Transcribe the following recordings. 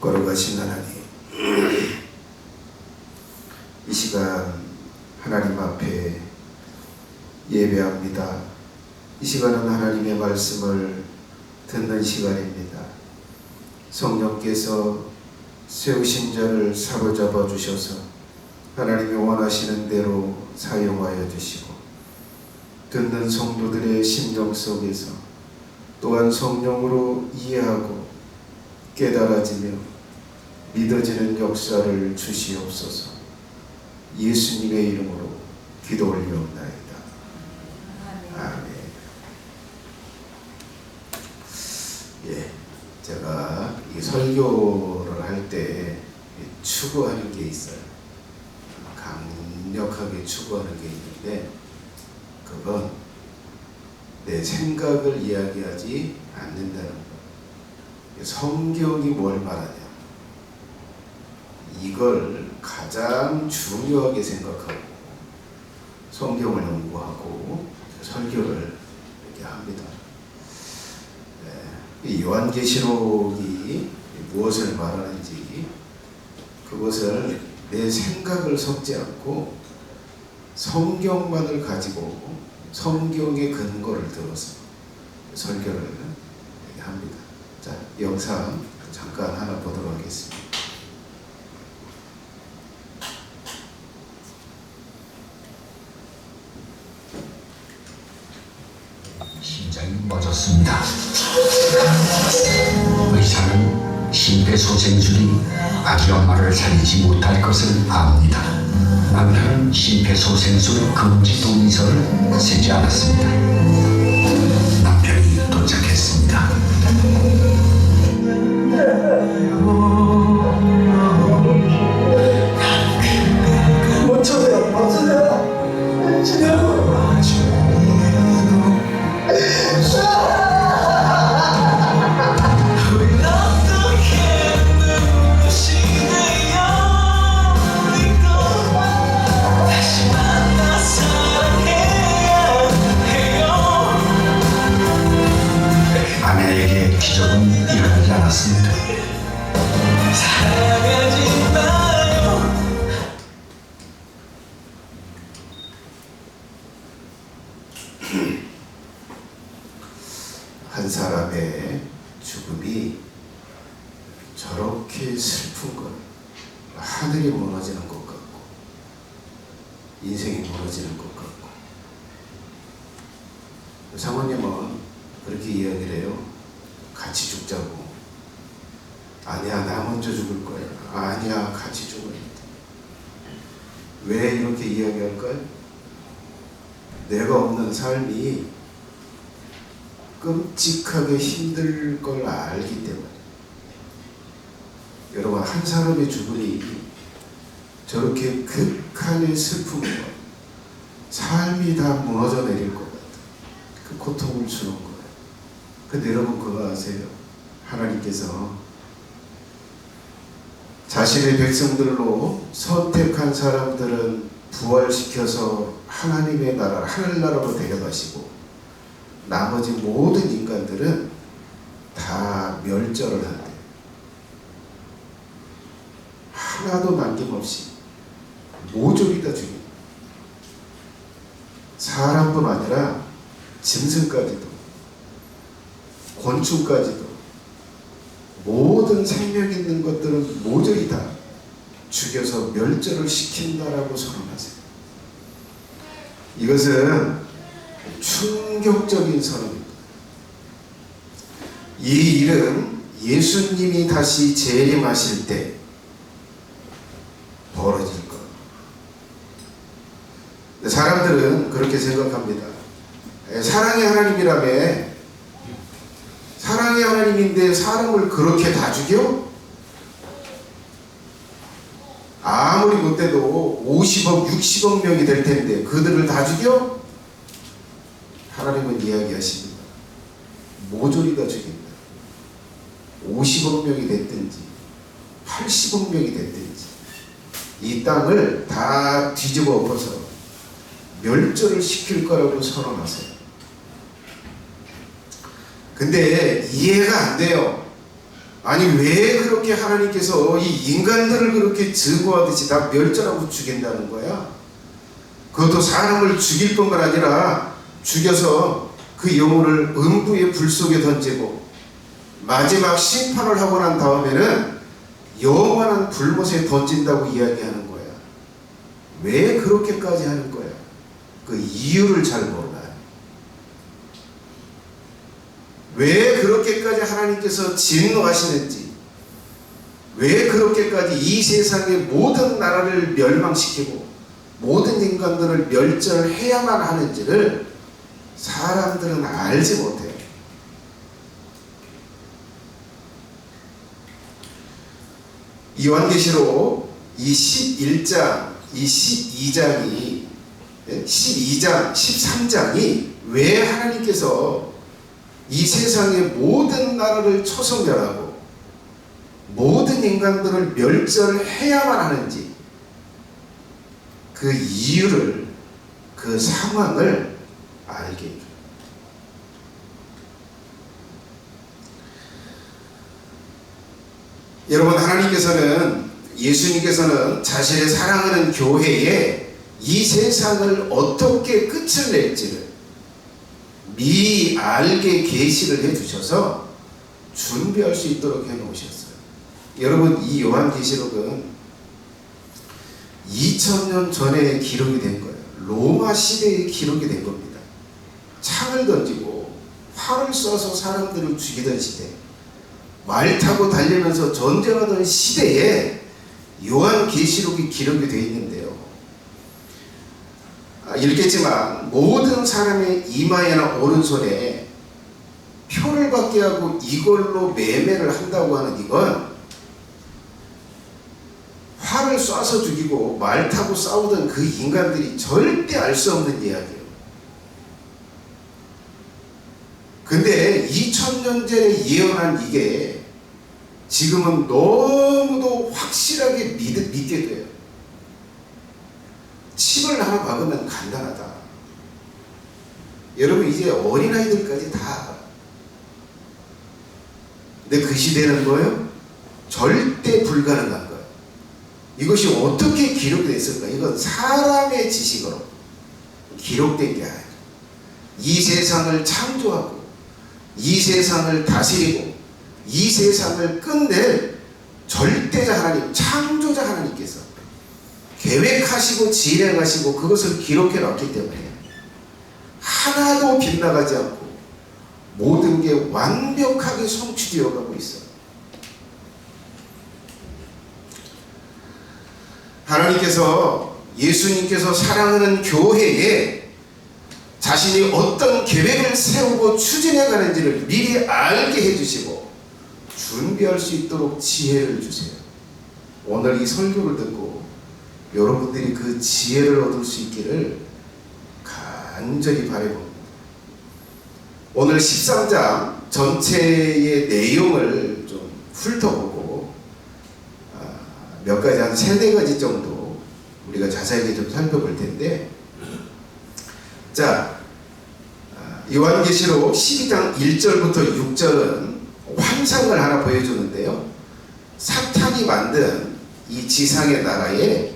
거룩하신 하나님, 이 시간 하나님 앞에 예배합니다. 이 시간은 하나님의 말씀을 듣는 시간입니다. 성령께서 세우신 자를 사로잡아 주셔서 하나님이 원하시는 대로 사용하여 주시고, 듣는 성도들의 심령 속에서 또한 성령으로 이해하고 깨달아지며 믿어지는 역사를 주시옵소서. 예수님의 이름으로 기도 올려옵나이다. 아멘. 제가 이 설교를 할 때 추구하는 게 있어요. 강력하게 추구하는 게 있는데, 그건 내 생각을 이야기하지 않는다는 거. 성경이 뭘 말하냐, 이걸 가장 중요하게 생각하고 성경을 연구하고 설교를 이렇게 합니다. 이 요한계시록이 무엇을 말하는지, 그것을 내 생각을 섞지 않고 성경만을 가지고 성경의 근거를 들어서 설교를 이렇게 합니다. 자, 영상 잠깐 하나 보도록 하겠습니다. 심장이 멎었습니다. 의사는 심폐소생술이 아기 엄마를 살리지 못할 것을 압니다. 남편은 심폐소생술 금지 동의서를 쓰지 않았습니다. 남편이 도착했습니다. 아내에게 기적은 일어나지 않았습니다. 한 사람의 죽음이 저렇게 슬픈 것, 하늘이 무너지는 것 같고 인생이 무너지는 것 같고, 사모님은 그렇게 이야기를 해요. 같이 죽자고. 아니야, 나 먼저 죽을 거야. 아니야, 같이 죽어야 돼. 왜 이렇게 이야기할까요? 내가 없는 삶이 끔찍하게 힘들 걸 알기 때문에. 여러분, 한 사람의 죽음이 저렇게 극한의 슬픔과 삶이 다 무너져 내릴 것 같아요. 그 고통을 주는 거예요. 근데 여러분, 그거 아세요? 하나님께서 자신의 백성들로 선택한 사람들은 부활시켜서 하나님의 나라, 하늘나라로 데려가시고, 나머지 모든 인간들은 다 멸절을 한대요. 하나도 남김없이 모조리 다 죽입니다. 사람뿐 아니라 짐승까지도, 곤충까지도, 모든 생명 있는 것들은 모조리 다 죽여서 멸절을 시킨다라고 선언하세요. 이것은 충격적인 선언입니다. 이 일은 예수님이 다시 재림하실 때 벌어질 것. 사람들은 그렇게 생각합니다. 사랑의 하나님이라며, 사랑의 하나님인데 사람을 그렇게 다 죽여? 아무리 못해도 50억, 60억 명이 될 텐데 그들을 다 죽여? 하나님은 이야기하십니다. 모조리 다 죽인다. 50억 명이 됐든지 80억 명이 됐든지 이 땅을 다 뒤집어 엎어서 멸절을 시킬 거라고 선언하세요. 근데 이해가 안 돼요. 아니 왜 그렇게 하나님께서 이 인간들을 그렇게 증오하듯이 다 멸절하고 죽인다는 거야? 그것도 사람을 죽일 뿐만 아니라 죽여서 그 영혼을 음부의 불 속에 던지고 마지막 심판을 하고 난 다음에는 영원한 불못에 던진다고 이야기하는 거야. 왜 그렇게까지 하는 거야? 그 이유를 잘 몰라요. 왜 그렇게까지 하나님께서 진노하시는지, 왜 그렇게까지 이 세상의 모든 나라를 멸망시키고 모든 인간들을 멸절해야만 하는지를 사람들은 알지 못해요. 요한계시록 이 11장, 이 12장이 12장, 13장이 왜 하나님께서 이 세상의 모든 나라를 초성멸하고 모든 인간들을 멸절해야만 하는지 그 이유를, 그 상황을 알게 해줘요. 여러분, 하나님께서는, 예수님께서는 자신의 사랑하는 교회에 이 세상을 어떻게 끝을 낼지를 미리 알게 계시를 해주셔서 준비할 수 있도록 해놓으셨어요. 여러분, 이 요한계시록은 2000년 전에 기록이 된 거예요. 로마 시대에 기록이 된 겁니다. 창을 던지고 활을 쏴서 사람들을 죽이던 시대, 말 타고 달리면서 전쟁하던 시대에 요한계시록이 기록이 되어 있는데요. 읽겠지만 모든 사람의 이마에나 오른손에 표를 받게 하고 이걸로 매매를 한다고 하는 이건 활을 쏴서 죽이고 말 타고 싸우던 그 인간들이 절대 알 수 없는 이야기예요. 근데 2000년 전에 예언한 이게 지금은 너무도 확실하게 믿게 돼요. 칩을 하나 박으면 간단하다. 여러분, 이제 어린아이들까지 다 알아요. 근데 그 시대는 뭐예요? 절대 불가능한 거예요. 이것이 어떻게 기록이 됐을까? 이건 사람의 지식으로 기록된 게 아니에요. 이 세상을 창조하고 이 세상을 다스리고 이 세상을 끝낼 절대자 하나님, 창조자 하나님께서 계획하시고 진행하시고 그것을 기록해 놨기 때문에 하나도 빗나가지 않고 모든 게 완벽하게 성취되어 가고 있어요. 하나님께서, 예수님께서 사랑하는 교회에 자신이 어떤 계획을 세우고 추진해 가는지를 미리 알게 해주시고 준비할 수 있도록 지혜를 주세요. 오늘 이 설교를 듣고 여러분들이 그 지혜를 얻을 수 있기를 간절히 바라봅니다. 오늘 13장 전체의 내용을 좀 훑어보고 몇 가지, 한 3-4가지 정도 우리가 자세하게 좀 살펴볼 텐데, 자, 요한계시록 12장 1절부터 6절은 환상을 하나 보여주는데요. 사탄이 만든 이 지상의 나라에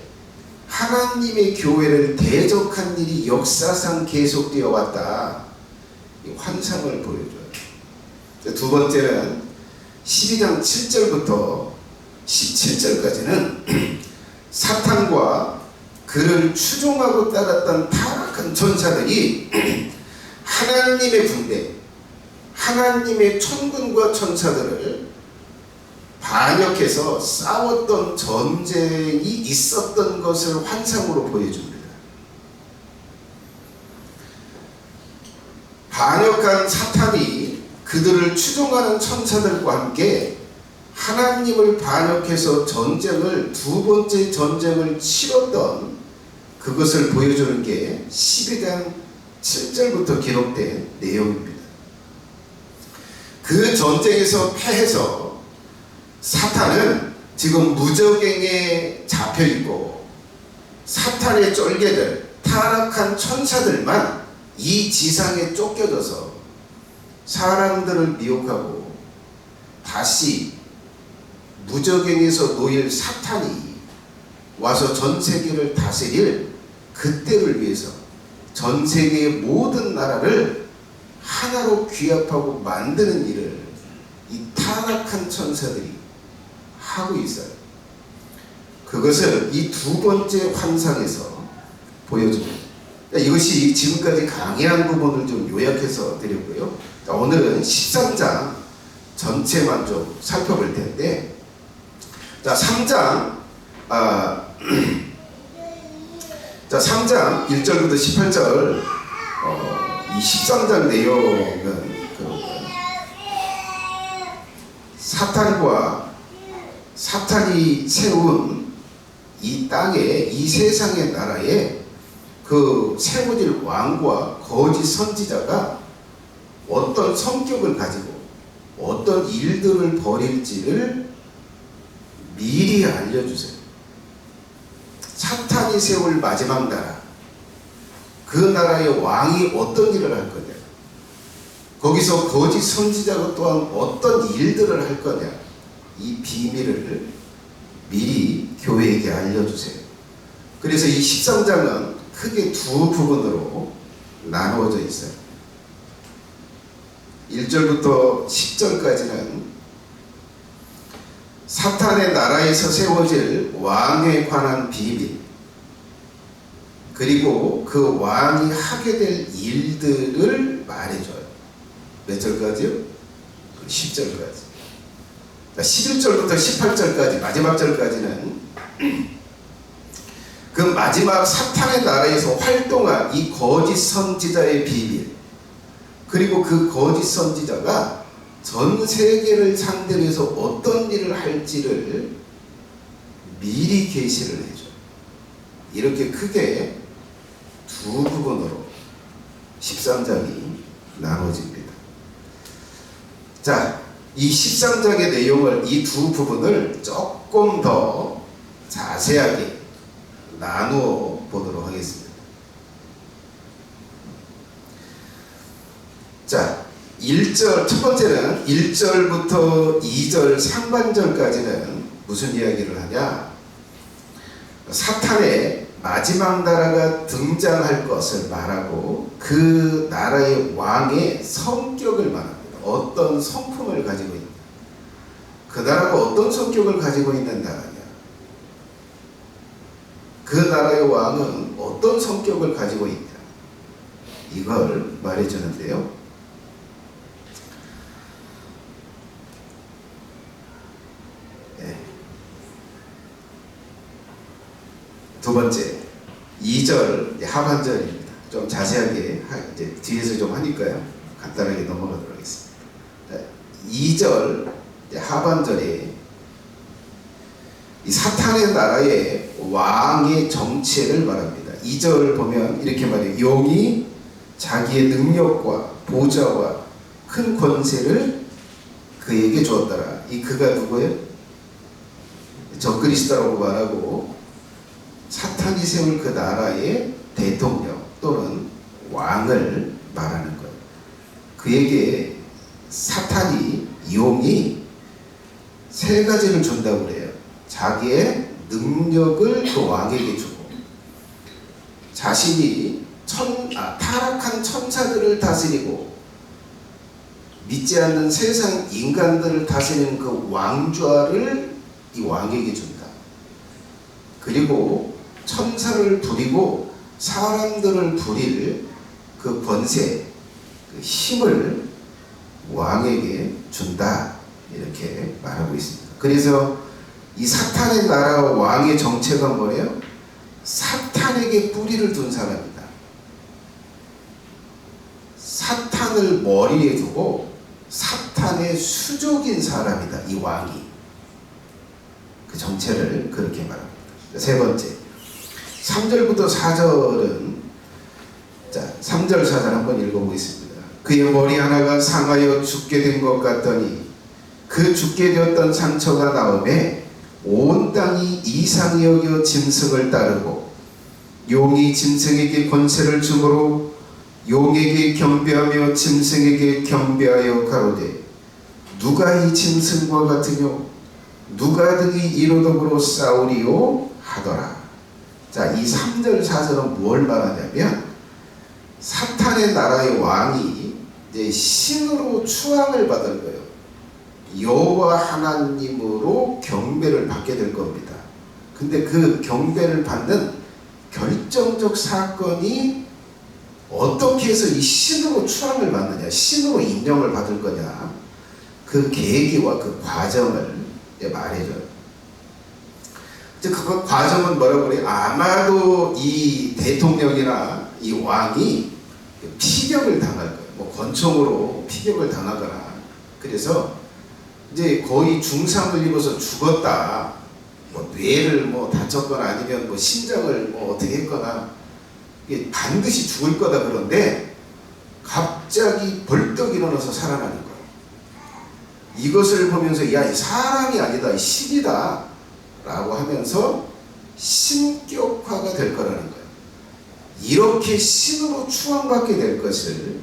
하나님의 교회를 대적한 일이 역사상 계속되어 왔다. 이 환상을 보여줘요. 두 번째는 12장 7절부터 17절까지는 사탄과 그를 추종하고 따랐던 타락한 천사들이 하나님의 군대, 하나님의 천군과 천사들을 반역해서 싸웠던 전쟁이 있었던 것을 환상으로 보여줍니다. 반역한 사탄이 그들을 추종하는 천사들과 함께 하나님을 반역해서 전쟁을, 두 번째 전쟁을 치렀던 그것을 보여주는 게 12장 7절부터 기록된 내용입니다. 그 전쟁에서 패해서 사탄은 지금 무저갱에 잡혀있고 사탄의 쫄개들, 타락한 천사들만 이 지상에 쫓겨져서 사람들을 미혹하고 다시 무저갱에서 놓일 사탄이 와서 전 세계를 다스릴 그때를 위해서 전 세계의 모든 나라를 하나로 귀합하고 만드는 일을 이 타락한 천사들이 하고 있어요. 그것을 이 두 번째 환상에서 보여줍니다. 이것이 지금까지 강의한 부분을 좀 요약해서 드렸고요. 오늘은 13장 전체만 좀 살펴볼 텐데, 자, 3장 1절부터 18절 이 13장 내용은 사탄이 세운 이 땅에, 이 세상의 나라에 그 세워질 왕과 거짓 선지자가 어떤 성격을 가지고 어떤 일들을 벌일지를 미리 알려주세요. 사탄이 세울 마지막 나라, 그 나라의 왕이 어떤 일을 할 거냐, 거기서 거짓 선지자가 또한 어떤 일들을 할 거냐, 이 비밀을 미리 교회에게 알려주세요. 그래서 이 13장은 크게 두 부분으로 나누어져 있어요. 1절부터 10절까지는 사탄의 나라에서 세워질 왕에 관한 비밀, 그리고 그 왕이 하게 될 일들을 말해줘요. 몇 절까지요? 10절까지. 11절부터 18절까지, 마지막 절까지는 그 마지막 사탄의 나라에서 활동한 이 거짓 선지자의 비밀, 그리고 그 거짓 선지자가 전 세계를 상대로 해서 어떤 일을 할지를 미리 계시를 해줘요. 이렇게 크게 두 부분으로 13장이 나눠집니다. 자, 이 13장의 내용을, 이 두 부분을 조금 더 자세하게 나누어 보도록 하겠습니다. 자, 1절, 첫 번째는 1절부터 2절 상반절까지는 무슨 이야기를 하냐? 사탄의 마지막 나라가 등장할 것을 말하고 그 나라의 왕의 성격을 말합니다. 어떤 성품을 가지고 있냐? 그 나라가 어떤 성격을 가지고 있는 나라냐? 그 나라의 왕은 어떤 성격을 가지고 있냐? 이걸 말해주는데요. 두 번째, 2절 하반절입니다. 좀 자세하게 이제 뒤에서 좀 하니까요. 간단하게 넘어가도록 하겠습니다. 2절 하반절에 이 사탄의 나라의 왕의 정체를 말합니다. 2절 보면 이렇게 말해요. 용이 자기의 능력과 보좌와 큰 권세를 그에게 주었더라. 이 그가 누구예요? 적그리스도라고 말하고 사탄이 세울 그 나라의 대통령 또는 왕을 말하는 거예요. 그에게 사탄이, 용이 세 가지를 준다고 그래요. 자기의 능력을 그 왕에게 주고, 자신이 타락한 천사들을 다스리고 믿지 않는 세상 인간들을 다스리는 그 왕좌를 이 왕에게 준다. 그리고 천사를 부리고 사람들을 부릴 그 권세, 그 힘을 왕에게 준다. 이렇게 말하고 있습니다. 그래서 이 사탄의 나라 왕의 정체가 뭐예요? 사탄에게 뿌리를 둔 사람이다. 사탄을 머리에 두고 사탄의 수족인 사람이다. 이 왕이. 그 정체를 그렇게 말합니다. 세 번째, 3절부터 4절은, 자, 3절 4절 한번 읽어보겠습니다. 그의 머리 하나가 상하여 죽게 된 것 같더니 그 죽게 되었던 상처가 나오매 온 땅이 이상히 여겨 짐승을 따르고 용이 짐승에게 권세를 주므로 용에게 경배하며 짐승에게 경배하여 가로되 누가 이 짐승과 같으뇨? 누가 등이 이로덕으로 싸우리요 하더라. 자, 이 3절 4절은 뭘 말하냐면 사탄의 나라의 왕이 이제 신으로 추앙을 받을 거예요. 여호와 하나님으로 경배를 받게 될 겁니다. 근데 그 경배를 받는 결정적 사건이 어떻게 해서 이 신으로 추앙을 받느냐, 신으로 인정을 받을 거냐, 그 계기와 그 과정을 말해줘요. 이제 그 과정은 뭐라고 그래요? 아마도 이 대통령이나 이 왕이 피격을 당할 거예요. 뭐 권총으로 피격을 당하거나, 그래서 이제 거의 중상을 입어서 죽었다, 뭐 뇌를 뭐 다쳤거나 아니면 뭐 심장을 뭐 어떻게 했거나, 이게 반드시 죽을 거다. 그런데 갑자기 벌떡 일어나서 살아나는 거예요. 이것을 보면서 야, 이 사람이 아니다, 이 신이다 라고 하면서 신격화가 될 거라는 거예요. 이렇게 신으로 추앙받게 될 것을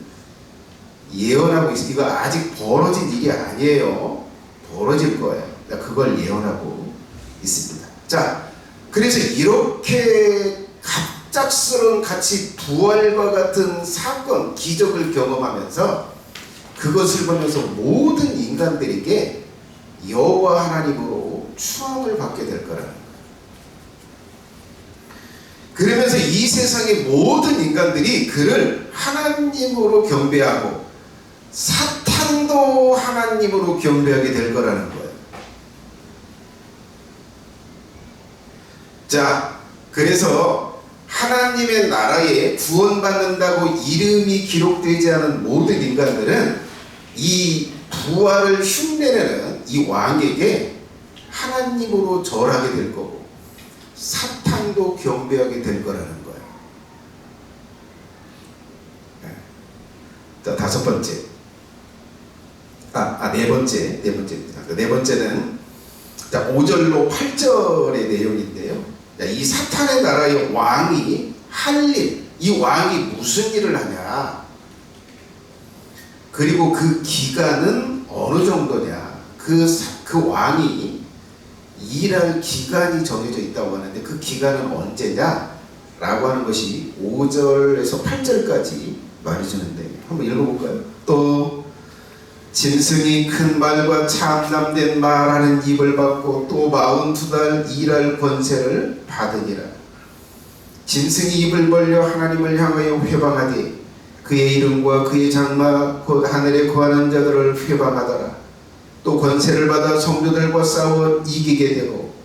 예언하고 있어요. 이거 아직 벌어진 일이 아니에요. 벌어질 거예요. 그걸 예언하고 있습니다. 자, 그래서 이렇게 갑작스러운 같이 부활과 같은 사건, 기적을 경험하면서 그것을 보면서 모든 인간들에게 여호와 하나님으로 추앙을 받게 될 거라는 거예요. 그러면서 이 세상의 모든 인간들이 그를 하나님으로 경배하고 사탄도 하나님으로 경배하게 될 거라는 거예요. 자, 그래서 하나님의 나라에 구원받는다고 이름이 기록되지 않은 모든 인간들은 이 부활을 흉내내는 이 왕에게 하나님으로 절하게 될 거고 사탄도 경배하게 될 거라는 거예요. 자, 다섯 번째. 네 번째입니다. 네 번째는, 자, 5절로 8절의 내용인데요. 자, 이 사탄의 나라의 왕이 할 일, 이 왕이 무슨 일을 하냐, 그리고 그 기간은 어느 정도냐, 그 왕이 일할 기간이 정해져 있다고 하는데 그 기간은 언제냐 라고 하는 것이 5절에서 8절까지 말해주는데 한번 읽어볼까요? 또 짐승이 큰 말과 참남된 말하는 입을 받고 또 42달 일할 권세를 받으니라. 짐승이 입을 벌려 하나님을 향하여 회방하되 그의 이름과 그의 장막 곧 하늘에 거하는 자들을 회방하더라. 또 권세를 받아 성도들과 싸워 이기게 되고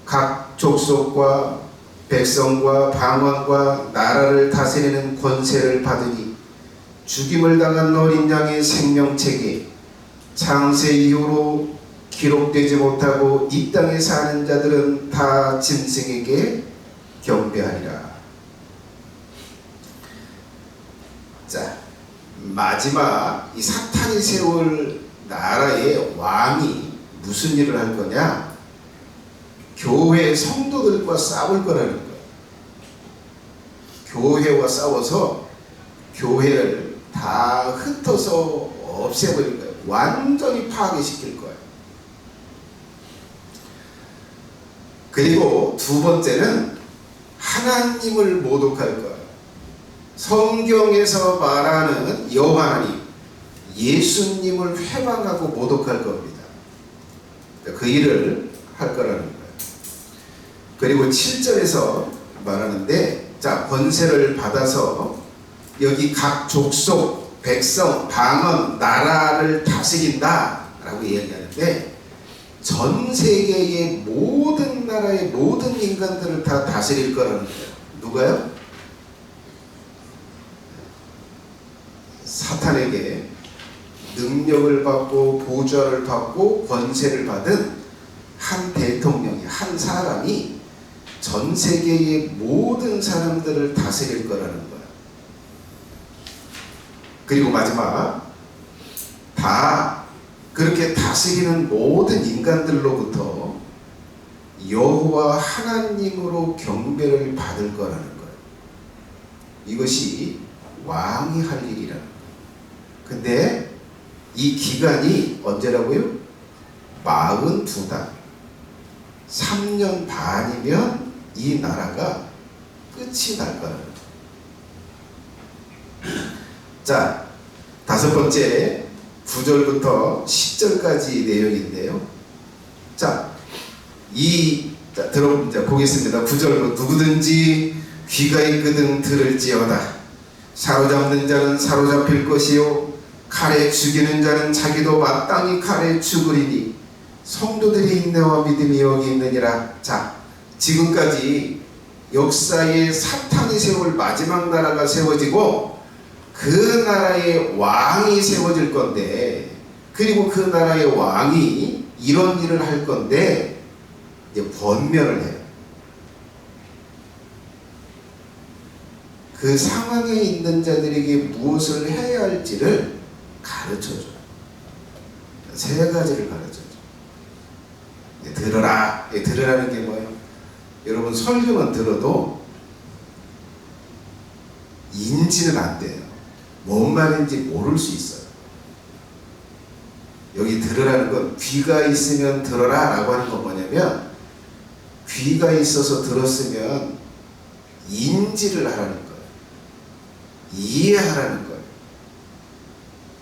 각 족속과 백성과 방언과 나라를 다스리는 권세를 받으니 죽임을 당한 어린 양의 생명책에 창세 이후로 기록되지 못하고 이 땅에 사는 자들은 다 짐승에게 경배하리라. 자, 마지막 이 사탄이 세울 나라의 왕이 무슨 일을 할 거냐? 교회 성도들과 싸울 거라는 거예요. 교회와 싸워서 교회를 다 흩어서 없애버릴 거예요. 완전히 파괴시킬 거예요. 그리고 두 번째는 하나님을 모독할 거예요. 성경에서 말하는 여호와 하나님, 예수님을 회방하고 모독할 겁니다. 그 일을 할 거라는 거예요. 그리고 7절에서 말하는데, 자, 권세를 받아서 여기 각 족속, 백성, 방언, 나라를 다스린다 라고 이야기하는데 전 세계의 모든 나라의 모든 인간들을 다 다스릴 거라는 거예요. 누가요? 사탄에게 능력을 받고 보좌를 받고 권세를 받은 한 대통령이, 한 사람이 전 세계의 모든 사람들을 다스릴 거라는 거예요. 그리고 마지막, 다 그렇게 다스리는 모든 인간들로부터 여호와 하나님으로 경배를 받을 거라는 거예요. 이것이 왕이 할 일이라는 거예요. 근데 이 기간이 언제라고요? 42달. 3년 반이면 이 나라가 끝이 날 거라는 거예요. 자, 5번째 9절부터 10절까지 내용인데요. 자, 보겠습니다. 9절로 누구든지 귀가 있거든 들을지어다. 사로잡는 자는 사로잡힐 것이요 칼에 죽이는 자는 자기도 마땅히 칼에 죽으리니 성도들의 인내와 믿음이 여기 있느니라. 자, 지금까지 역사에 사탄이 세울 마지막 나라가 세워지고 그 나라의 왕이 세워질 건데, 그리고 그 나라의 왕이 이런 일을 할 건데 이제 권면을 해요. 그 상황에 있는 자들에게 무엇을 해야 할지를 가르쳐줘요. 3가지를 가르쳐줘요. 들으라. 들으라는 게 뭐예요? 여러분, 설교는 들어도 인지는 안 돼요. 뭔 말인지 모를 수 있어요. 여기 들으라는 건 귀가 있으면 들어라 라고 하는 건 뭐냐면, 귀가 있어서 들었으면 인지를 하라는 거예요. 이해하라는 거예요.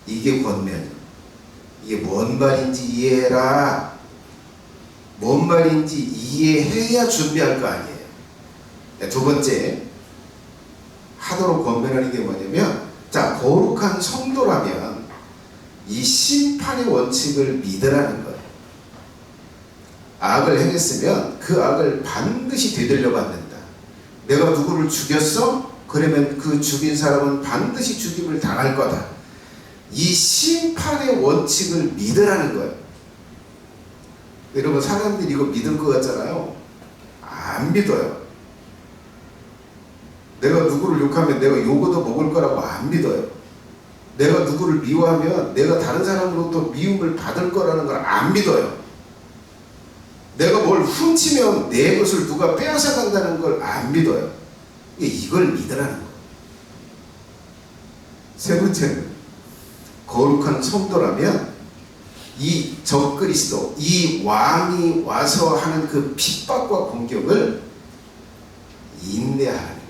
이게 권면이에요. 이게 뭔 말인지 이해해라. 뭔 말인지 이해해야 준비할 거 아니에요. 2번째 하도록 권면하는 게 뭐냐면, 자, 거룩한 성도라면 이 심판의 원칙을 믿으라는 거예요. 악을 행했으면 그 악을 반드시 되돌려 받는다. 내가 누구를 죽였어? 그러면 그 죽인 사람은 반드시 죽임을 당할 거다. 이 심판의 원칙을 믿으라는 거예요. 여러분, 사람들이 이거 믿을 것 같잖아요. 안 믿어요. 내가 누구를 욕하면 내가 욕도 먹을 거라고 안 믿어요. 내가 누구를 미워하면 내가 다른 사람으로부터 미움을 받을 거라는 걸 안 믿어요. 내가 뭘 훔치면 내 것을 누가 빼앗아 간다는 걸 안 믿어요. 이걸 믿으라는 거예요. 3번째는 거룩한 성도라면 이 적그리스도, 이 왕이 와서 하는 그 핍박과 공격을 인내하는 거예요.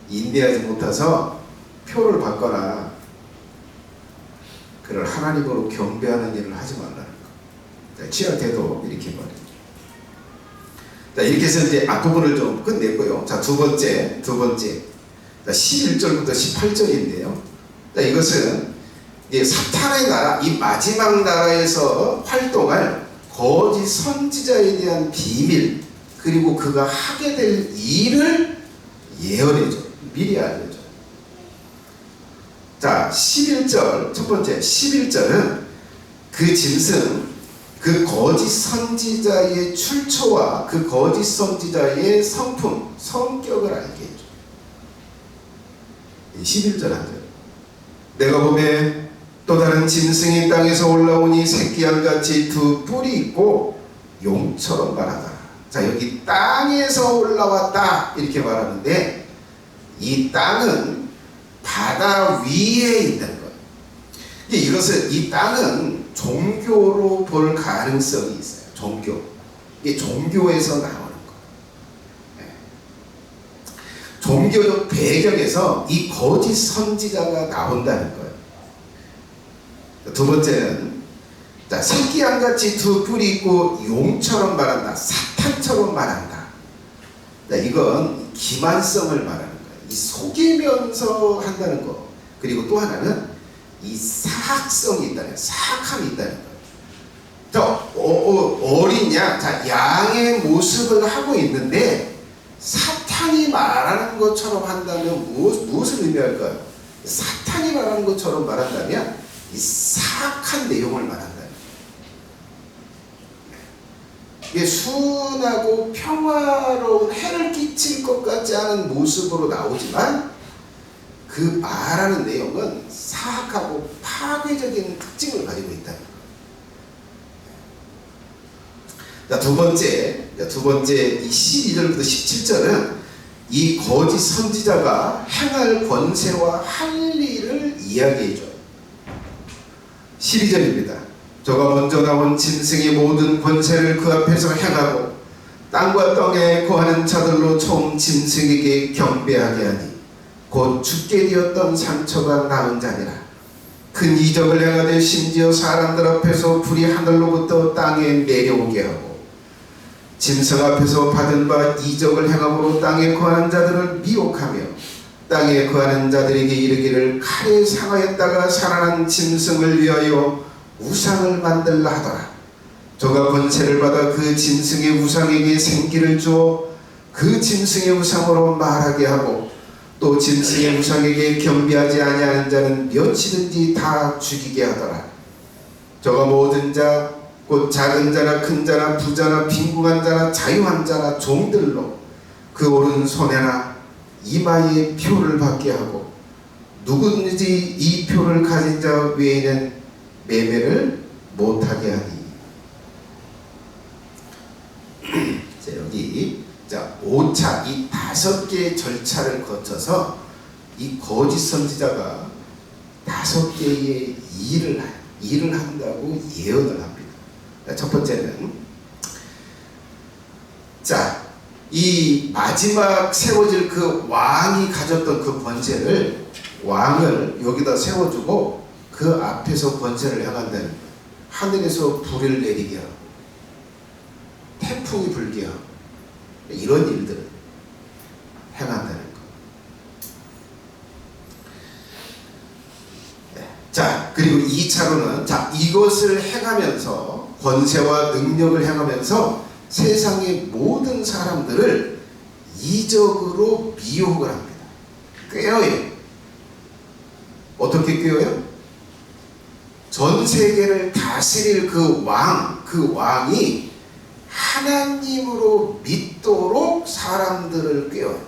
인내하지 못해서 표를 받거나 그를 하나님으로 경배하는 일을 하지 말라는 거예요. 취할 때도 이렇게 말해요. 자, 이렇게 해서 이제 앞부분을 좀 끝냈고요. 자, 두 번째. 자, 11절부터 18절인데요. 자, 이것은 사탄의 나라, 이 마지막 나라에서 활동할 거짓 선지자에 대한 비밀, 그리고 그가 하게 될 일을 예언해줘. 미리 알려줘. 자, 11절, 첫 번째 11절은 그 짐승, 그 거짓 선지자의 출처와 그 거짓 선지자의 성품, 성격을 알게 해줘. 11절 하죠. 내가 보매 또 다른 짐승이 땅에서 올라오니 새끼양같이 2 뿔이 있고 용처럼 말하다. 자, 여기 땅에서 올라왔다 이렇게 말하는데, 이 땅은 바다 위에 있는 거예요. 이것은, 이 땅은 종교로 볼 가능성이 있어요. 종교. 이게 종교에서 나오는 거예요. 종교적 배경에서 이 거짓 선지자가 나온다는 거예요. 2번째는, 자, 새끼양같이 2 뿔이 있고 용처럼 말한다. 사탄처럼 말한다. 자, 이건 기만성을 말하는 거예요. 이 속이면서 한다는 거. 그리고 또 하나는 이 사악성이 있다는, 사악함이 있다는 거예요. 자, 어린 양, 자, 양의 모습을 하고 있는데 사탄이 말하는 것처럼 한다면 무엇을 의미할까요? 사탄이 말하는 것처럼 말한다면 이 사악한 내용을 말한다. 이게 순하고 평화로운 해를 끼칠 것 같지 않은 모습으로 나오지만 그 말하는 내용은 사악하고 파괴적인 특징을 가지고 있다는 거예요. 자, 두 번째 이 12절부터 17절은 이 거짓 선지자가 행할 권세와 할 일을 이야기해줘요. 12절입니다. 저가 먼저 나온 짐승의 모든 권세를 그 앞에서 행하고 땅과 땅에 거하는 자들로 총 짐승에게 경배하게 하니 곧 죽게 되었던 상처가 남은 자니라. 큰 이적을 행하되 심지어 사람들 앞에서 불이 하늘로부터 땅에 내려오게 하고 짐승 앞에서 받은 바 이적을 행함으로 땅에 거하는 자들을 미혹하며 땅에 거하는 자들에게 이르기를 칼에 상하였다가 살아난 짐승을 위하여 우상을 만들라 하더라. 저가 권세를 받아 그 짐승의 우상에게 생기를 주어 그 짐승의 우상으로 말하게 하고 또 짐승의 우상에게 경배하지 아니하는 자는 몇이든지 다 죽이게 하더라. 저가 모든 자 곧 작은 자나 큰 자나 부자나 빈궁한 자나 자유한 자나 종들로 그 오른손에나 이마에 표를 받게 하고 누구든지 이 표를 가진 자 외에는 매매를 못하게 하니. 자, 여기 5차 이 5개의 절차를 거쳐서 이 거짓 선지자가 5개의 일을 한다고 예언을 합니다. 첫 번째는 이 마지막 세워질 그 왕이 가졌던 그 권세를 왕을 여기다 세워주고 그 앞에서 권세를 행한다는 거예요. 하늘에서 불을 내리게 하고 태풍이 불게 하고 이런 일들을 행한다는 거. 그리고 2차로는 이것을 행하면서 권세와 능력을 행하면서 세상의 모든 사람들을 이적으로 미혹을 합니다. 꾀어요. 어떻게 꾀어요? 전 세계를 다스릴 그 왕이 하나님으로 믿도록 사람들을 꾀어요.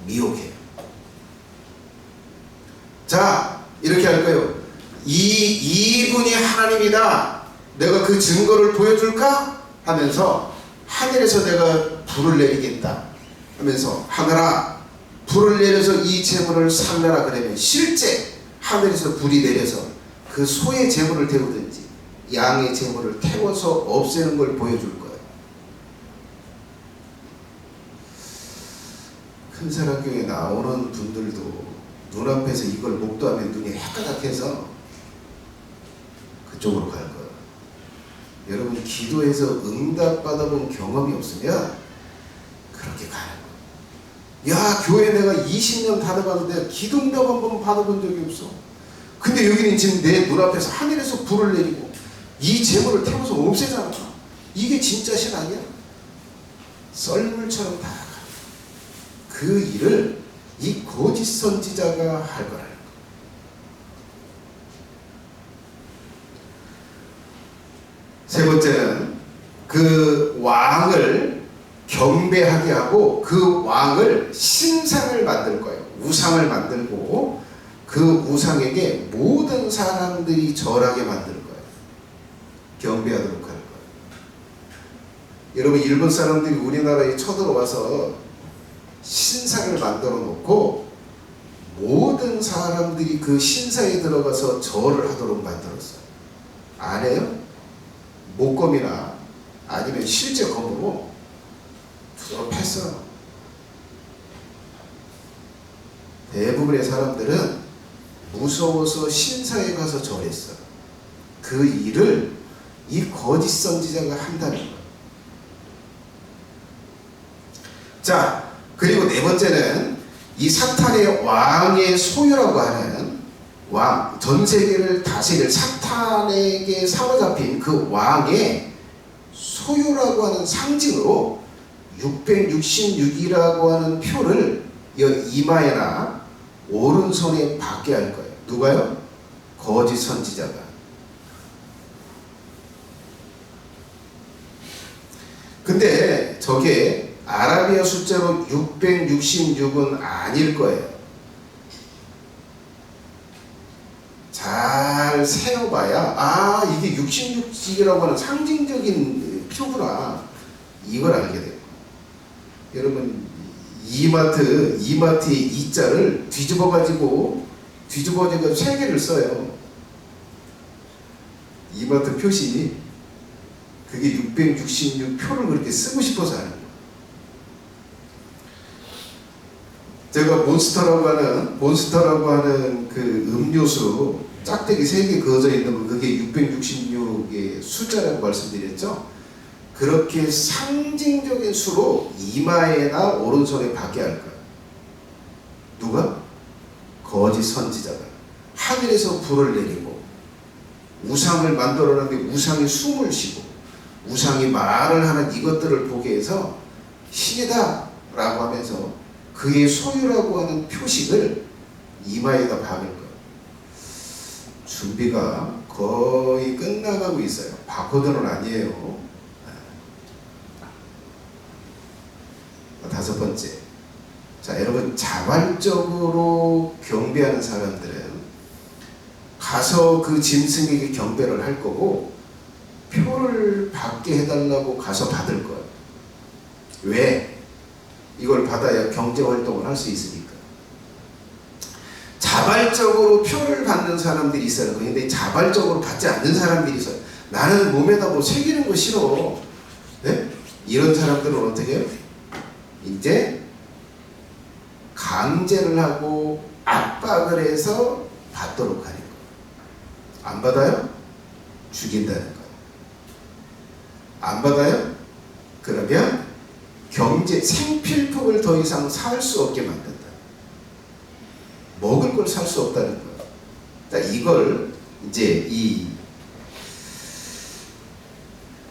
미혹해요. 이렇게 할까요? 이분이 하나님이다. 내가 그 증거를 보여줄까? 하면서 하늘에서 내가 불을 내리겠다 하면서 하늘아 불을 내려서 이 제물을 살라라 그러면 실제 하늘에서 불이 내려서 그 소의 제물을 태우든지 양의 제물을 태워서 없애는 걸 보여줄 거예요. 큰사랑교회 나오는 분들도 눈앞에서 이걸 목도하면 눈이 헷가닥해서 그쪽으로 갈 거예요. 여러분 기도해서 응답 받아본 경험이 없으면 그렇게 가는 거예요. 야, 교회 내가 20년 다녀봤는데 기도 응답 한 번 받아본 적이 없어. 근데 여기는 지금 내 눈앞에서 하늘에서 불을 내리고 이 재물을 태워서 없애잖아. 이게 진짜 신앙이야? 썰물처럼 다 그 일을 이 거짓 선지자가 할 거라는 거. 세 번째는 그 왕을 경배하게 하고 그 왕을 신상을 만들 거예요. 우상을 만들고 그 우상에게 모든 사람들이 절하게 만들 거예요. 경배하도록 할 거예요. 여러분 일본 사람들이 우리나라에 쳐들어와서 신상을 만들어 놓고 모든 사람들이 그 신사에 들어가서 절을 하도록 만들었어요. 안 해요? 목검이나 아니면 실제 검으로 패서 대부분의 사람들은 무서워서 신사에 가서 절했어요. 그 일을 이 거짓 선지자가 한다는 거예요. 그리고 네 번째는 이 사탄의 왕의 소유라고 하는 왕, 전 세계를 다스릴 사탄에게 사로잡힌 그 왕의 소유라고 하는 상징으로 666이라고 하는 표를 이마에나 오른손에 받게 할 거예요. 누가요? 거짓 선지자가. 근데 저게 아라비아 숫자로 666은 아닐 거예요. 잘 세어봐야 이게 66이라고 하는 상징적인 표구나 이걸 알게 돼요. 여러분 이마트의 이자를 뒤집어가지고 3개를 써요. 이마트 표시 그게 666표를 그렇게 쓰고 싶어서 하는 거예요. 제가 몬스터라고 하는 그 음료수 짝대기 3개 그어져 있는 거 그게 666의 숫자라고 말씀드렸죠. 그렇게 상징적인 수로 이마에나 오른손에 박게 할 거예요. 누가? 거짓 선지자가 하늘에서 불을 내리고 우상을 만들어놨는데 우상이 숨을 쉬고 우상이 말을 하는 이것들을 보게 해서 신이다 라고 하면서 그의 소유라고 하는 표식을 이마에다 박을 거예요. 준비가 거의 끝나가고 있어요. 바코드는 아니에요. 5번째, 자 여러분, 자발적으로 경배하는 사람들은 가서 그 짐승에게 경배를 할 거고 표를 받게 해달라고 가서 받을 거예요. 왜? 이걸 받아야 경제활동을 할 수 있으니까. 자발적으로 표를 받는 사람들이 있어요. 근데 자발적으로 받지 않는 사람들이 있어요. 나는 몸에다 뭐 새기는 거 싫어. 네? 이런 사람들은 어떻게 해요? 이제 강제를 하고 압박을 해서 받도록 하는 거예요. 안 받아요? 죽인다는 거예요. 안 받아요? 그러면 생필품을 더 이상 살 수 없게 만든다. 먹을 걸 살 수 없다는 거예요. 그러니까 이걸 이제 이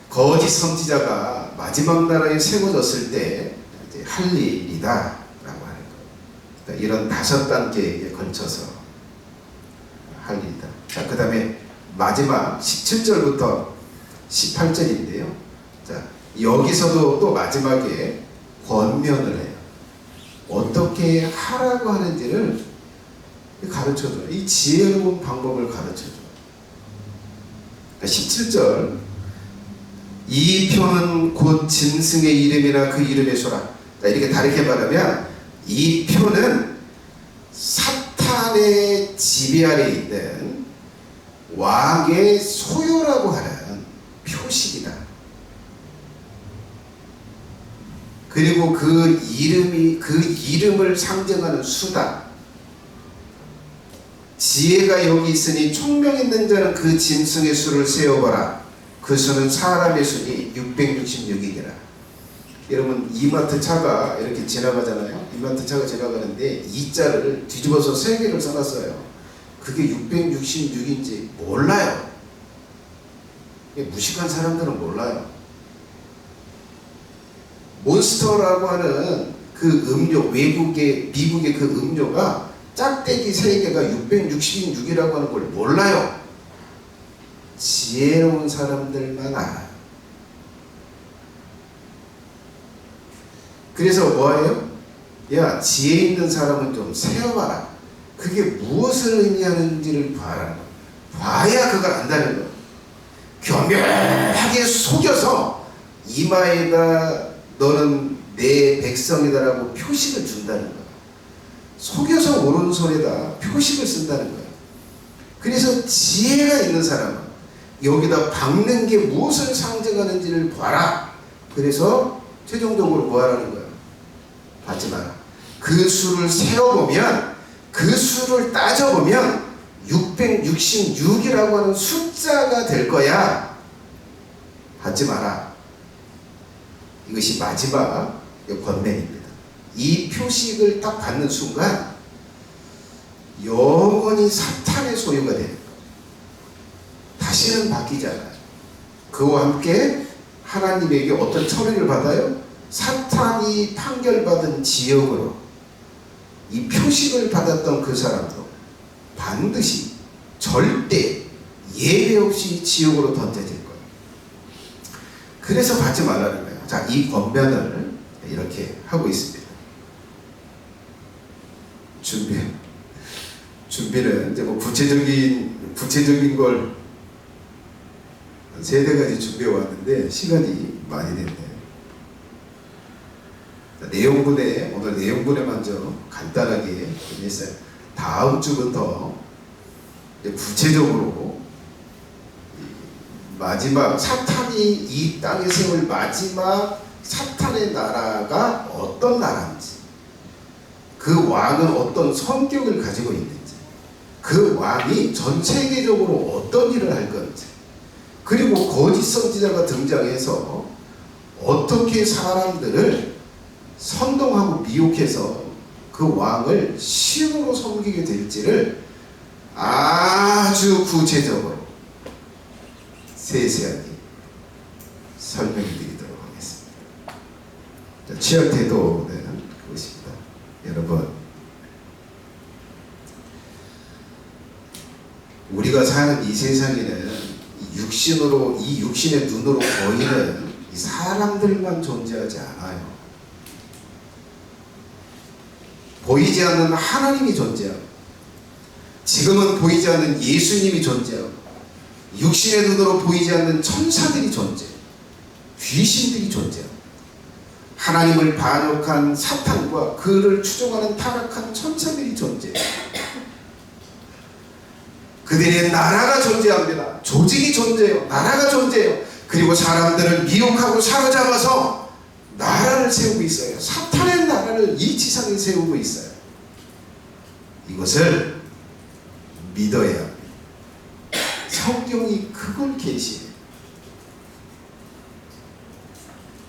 거짓 선지자가 마지막 나라에 세워졌을 때 이제 할 일이다 라고 하는 거예요. 그러니까 이런 5단계에 걸쳐서 할 일이다. 자, 그 다음에 마지막 17절부터 18절인데요. 자, 여기서도 또 마지막에 권면을 해요. 어떻게 하라고 하는지를 가르쳐줘요. 이 지혜로운 방법을 가르쳐줘요. 17절, 이 표는 곧 짐승의 이름이나 그 이름의 소라. 이렇게 다르게 말하면 이 표는 사탄의 지배 아래 있는 왕의 소유라고 하는 표식이다. 그리고 그 이름을 상징하는 수다. 지혜가 여기 있으니 총명 있는 자는 그 짐승의 수를 세어보라. 그 수는 사람의 수니 666이니라. 여러분, 이마트 차가 이렇게 지나가잖아요. 이마트 차가 지나가는데 이 자를 뒤집어서 3개를 써놨어요. 그게 666인지 몰라요. 무식한 사람들은 몰라요. 몬스터라고 하는 그 음료, 미국의 그 음료가 짝대기 3개가 666이라고 하는 걸 몰라요. 지혜로운 사람들만 알아요. 그래서 뭐예요? 야, 지혜 있는 사람은 좀 세어봐라. 그게 무엇을 의미하는지를 봐라. 봐야 그걸 안다는 거예요. 교묘하게 속여서 이마에다 너는 내 백성이다라고 표식을 준다는 거예요. 속여서 오른손에다 표식을 쓴다는 거예요. 그래서 지혜가 있는 사람은 여기다 박는 게 무엇을 상징하는지를 봐라. 그래서 최종적으로 뭐 하라는 거예요? 받지 마라. 그 수를 세어보면, 그 수를 따져보면 666이라고 하는 숫자가 될 거야. 받지 마라. 이것이 마지막 권면입니다. 이 표식을 딱 받는 순간 영원히 사탄의 소유가 됩니다. 다시는 바뀌지 않아요. 그와 함께 하나님에게 어떤 처리를 받아요? 사탄이 판결받은 지역으로 이 표식을 받았던 그 사람도 반드시 절대 예외 없이 지옥으로 던져질 거예요. 그래서 받지 말라는 거예요. 자, 이 권면을 이렇게 하고 있습니다. 준비는 이제 뭐 구체적인 걸 3-4가지 준비해 왔는데 시간이 많이 됐네요. 오늘 내용분에 먼저 간단하게 했어요. 다음 주부터 구체적으로 마지막 사탄이 이 땅에 세울 마지막 사탄의 나라가 어떤 나라인지, 그 왕은 어떤 성격을 가지고 있는지, 그 왕이 전 세계적으로 어떤 일을 할 건지, 그리고 거짓 선지자가 등장해서 어떻게 사람들을 선동하고 미혹해서 그 왕을 신으로 섬기게 될지를 아주 구체적으로 세세하게 설명해 드리도록 하겠습니다. 취할 태도는 그것입니다. 여러분, 우리가 사는 이 세상에는 육신으로, 이 육신의 눈으로 보이는 이 사람들만 존재하지 않아요. 보이지 않는 하나님이 존재하고, 지금은 보이지 않는 예수님이 존재하고, 육신의 눈으로 보이지 않는 천사들이 존재해요. 귀신들이 존재하고, 하나님을 반역한 사탄과 그를 추종하는 타락한 천사들이 존재해요. 그들의 나라가 존재합니다. 조직이 존재해요. 나라가 존재해요. 그리고 사람들을 미혹하고 사로잡아서 나라를 세우고 있어요. 사탄의 나라를 이 지상에 세우고 있어요. 이것을 믿어야 합니다. 성경이 그걸 계시해요.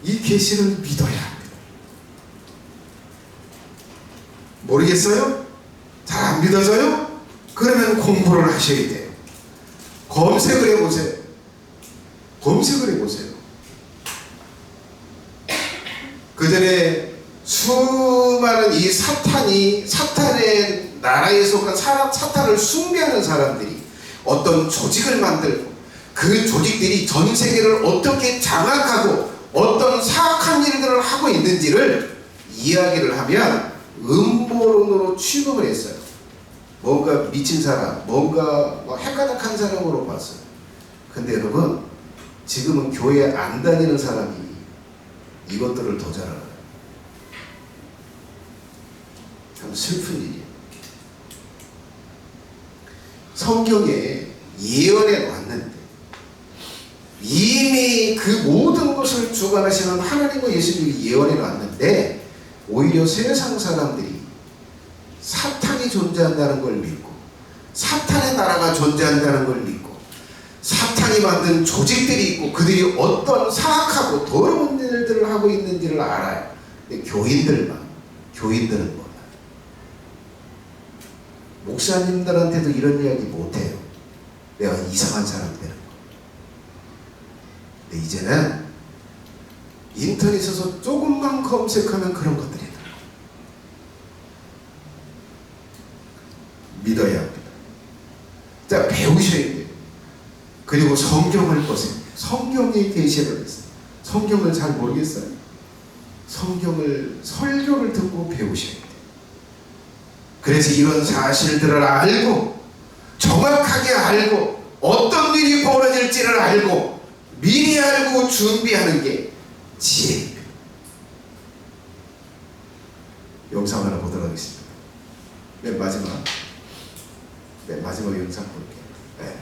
이 계시를 믿어야 합니다. 모르겠어요? 잘 안 믿어져요? 그러면 공부를 하셔야 돼요. 검색을 해보세요. 검색을 해보세요. 그 전에 수많은 이 사탄의 나라에 속한 사탄을 숭배하는 사람들이 어떤 조직을 만들고, 그 조직들이 전 세계를 어떻게 장악하고 어떤 사악한 일들을 하고 있는지를 이야기를 하면 음모론으로 취급을 했어요. 뭔가 미친 사람, 뭔가 헷가닥한 사람으로 봤어요. 근데 여러분, 지금은 교회 안 다니는 사람이 이것들을 더 잘 알아요. 참 슬픈 일이에요. 성경에 예언해 놨는데 이미 그 모든 것을 주관하시는 하나님과 예수님이 예언해 놨는데, 오히려 세상 사람들이 사탄이 존재한다는 걸 믿고, 사탄의 나라가 존재한다는 걸 믿고, 사탄이 만든 조직들이 있고 그들이 어떤 사악하고 더러운 일들을 하고 있는지를 알아요. 근데 교인들은 몰라요. 목사님들한테도 이런 이야기 못해요. 내가 이상한 사람 되는 거. 근데 이제는 인터넷에서 조금만 검색하면 그런 것들이 나와요. 믿어야 합니다. 자, 배우셔야 돼요. 그리고 성경을 보세요. 성경에 계시를 했어요. 성경을 잘 모르겠어요. 성경을, 설교를 듣고 배우셔야 돼요. 그래서 이런 사실들을 알고, 정확하게 알고, 어떤 일이 벌어질지를 알고, 미리 알고 준비하는 게 지혜입니다. 영상 하나 보도록 하겠습니다. 맨 마지막 영상 볼게요. 네.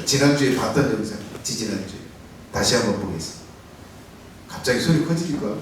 지난주에 봤던 영상, 지지난주에 다시 한번 보겠습니다. 갑자기 소리 커지니까.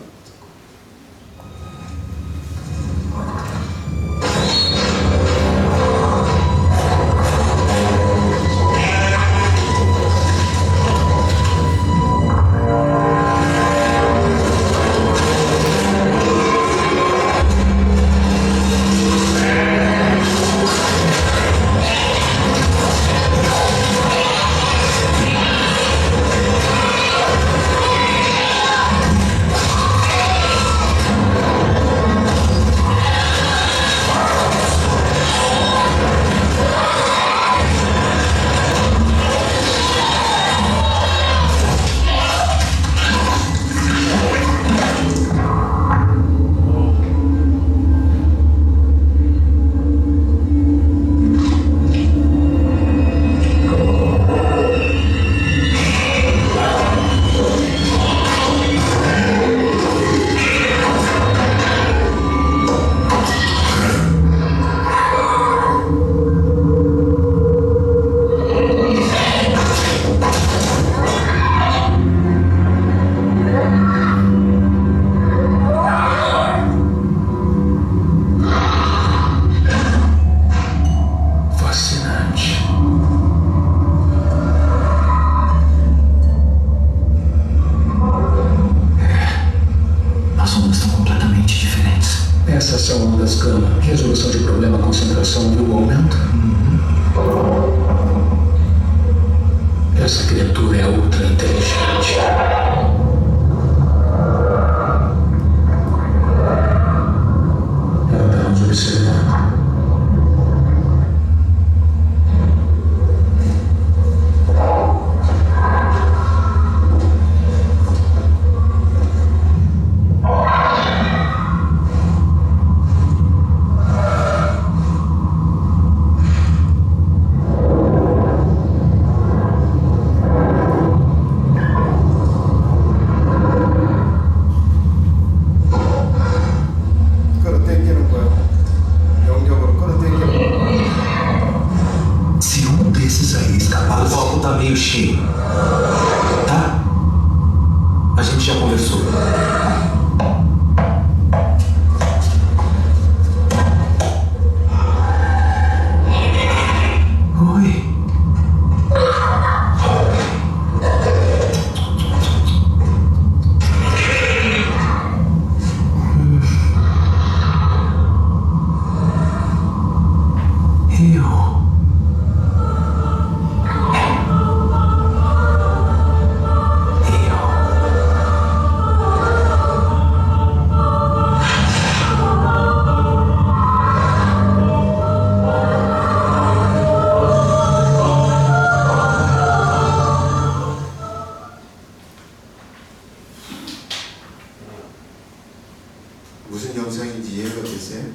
무슨 영상인지 이해가 되세요?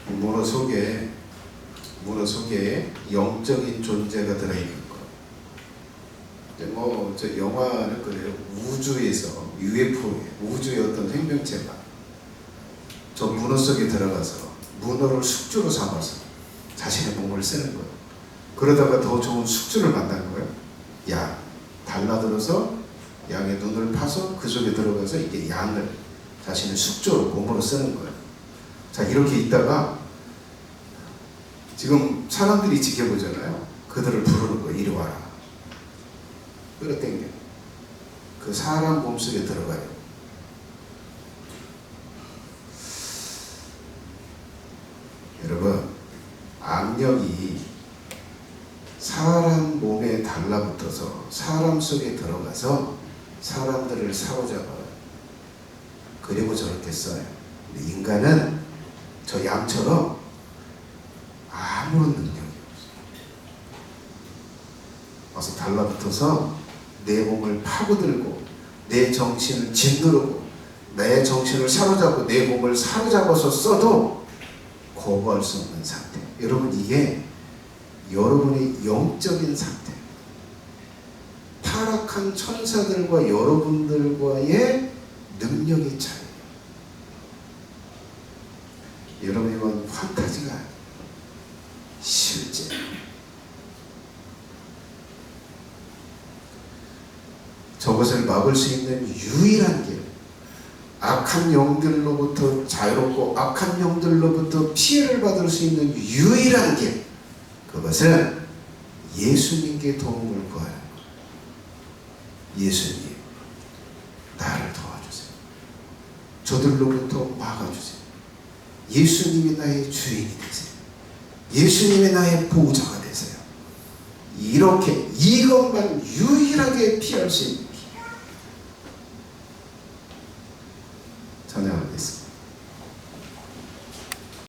문어 속에 영적인 존재가 들어있는 거. 저 영화는 그래요. 우주에서 UFO에 우주의 어떤 생명체가 저 문어 속에 들어가서 문어를 숙주로 삼아서 자신의 몸을 쓰는 거예요. 그러다가 더 좋은 숙주를 만난 거예요. 양. 달라들어서 양의 눈을 파서 그 속에 들어가서 이게 양을 자신의 숙주로 몸으로 쓰는 거예요. 자, 이렇게 있다가 지금 사람들이 지켜보잖아요. 그들을 부르는 거예요. 이리 와라. 끌어당겨. 그 사람 몸속에 들어가요. 여러분, 악령이 사람 몸에 달라붙어서 사람 속에 들어가서 사람들을 사로잡아요. 그리고 저렇게 써요. 근데 인간은 저 양처럼 아무런 능력이 없어요. 와서 달라붙어서 내 몸을 파고들고 내 정신을 짓누르고 내 정신을 사로잡고 내 몸을 사로잡아서 써도 거부할 수 없는 상태. 여러분, 이게 여러분의 영적인 상태. 타락한 천사들과 여러분들과의 능력의 차이. 여러분, 이건 판타지가 아니에요. 실제. 저것을 막을 수 있는 유일한 길, 악한 영들로부터 자유롭고 악한 영들로부터 피해를 받을 수 있는 유일한 길, 그것은 예수님께 도움을 구하는 것. 예수님, 나를 도와주세요. 저들로부터 막아주세요. 예수님이 나의 주인이 되세요. 예수님이 나의 보호자가 되세요. 이렇게 이것만 유일하게 피할 수 있는